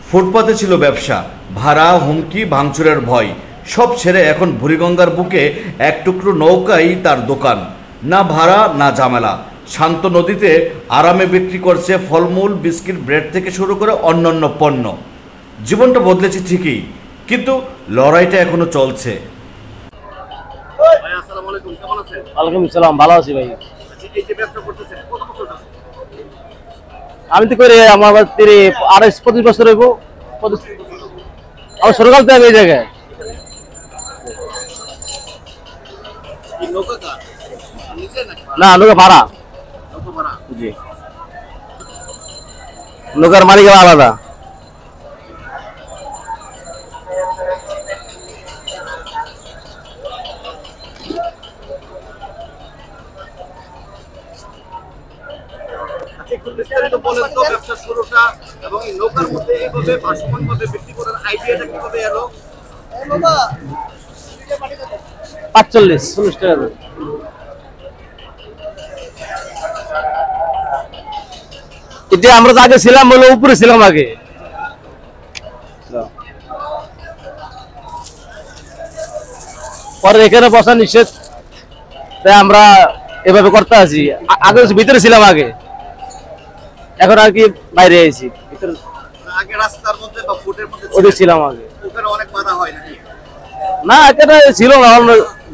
ফুটপাতে ছিল ব্যবসা, ভাড়া, হুমকি, ভাঙচুরের ভয়। সব ছেড়ে এখন বুড়িগঙ্গার বুকে এক টুকরো নৌকাই তার দোকান। না ভাড়া, না ঝামেলা। শান্ত নদীতে আরামে বিক্রি করছে ফলমূল, বিস্কিট, ব্রেড থেকে শুরু করে অন্যান্য পণ্য। জীবনটা বদলেছে ঠিকই, কিন্তু লড়াইটা এখনো চলছে। ওয়ালাইকুম আসসালাম, ভালো আছি ভাই। আমি তো করি আমার 28-25 বছর হইব। আমার সরকার তো এই জায়গায় না, নৌকা ভাড়া। জি, নৌকার মালিক আলাদা। এবং এই নৌকার মধ্যে এইভাবে ভাসমানভাবে বিক্রি করার আইডিয়াটা কিভাবে এলো? 45-40 টাকা। এটা আমরা তো আগে ছিলাম, বলে উপরে ছিলাম আগে। পরে এখানে বসা নিষেধ, তাই আমরা এভাবে করতে আছি। আগে ভিতরে ছিলাম আগে, এখন আর কি বাইরে আইছি। আগে রাস্তার মধ্যে বা ফুটের মধ্যে ওদের ছিলাম আগে। ওখানে অনেক বাধা হয় নাকি? না, এখানে ছিল না,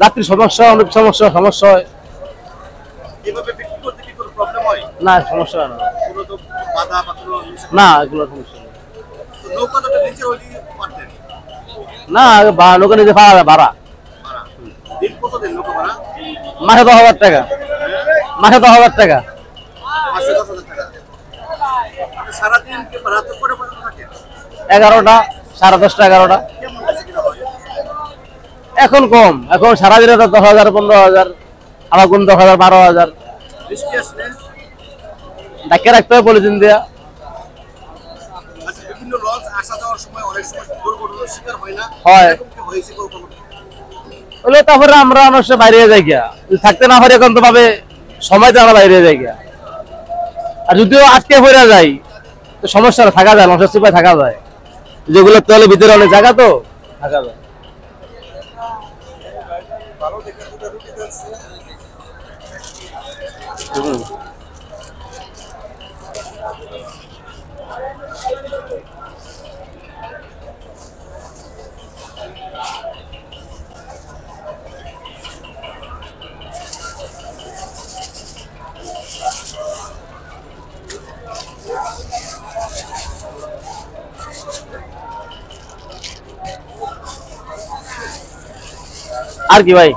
যাত্রীর সমস্যা, অনেক সমস্যা হয়। এভাবে বিক্রি করতে কি কোনো প্রবলেম হয়? না, সমস্যা হয় না। কোনো তো বাধা বা কোনো না, এগুলো সমস্যা নেই। নৌকাটা তো নিচে হইলে পারতেন। না, নৌকা নিজে ভাড়া। ভাড়া দিন কত দিন নৌকা ভাড়া? মাসে 10,000 টাকা। মাসে 10,000 টাকা। মাসে 10,000 টাকা। সারাদিন কি রাত করে পর্যন্ত থাকে? 11টা, 10:30টা, 11টা। কেমন বেশি কিনা হয়? এখন কম, এখন সারাদিনে 10,000, 15,000, আবার কোন 10,000, 12,000। বৃষ্টি আসলে ডাকে রাখতে হবে পলিথিন দেয়া। আচ্ছা, বিভিন্ন লঞ্চ আসা যাওয়ার সময় অনেক সময় দুর্ঘটনার শিকার হয় না? হয়। এরকম কি হয়েছে কখনো? বলে তারপরে আমরা অনেক সময় বাইরে যাই গিয়া, থাকতে না পারি এখন তো ভাবে সময় তো আমরা বাইরে যাই গিয়া। আর যদিও আজকে পড়ে যাই তো সমস্যা না, থাকা যায়, লঞ্চের সুপায় থাকা যায়। যেগুলো তলে ভিতরে অনেক জায়গা তো থাকা যায়। আর কি ভাই।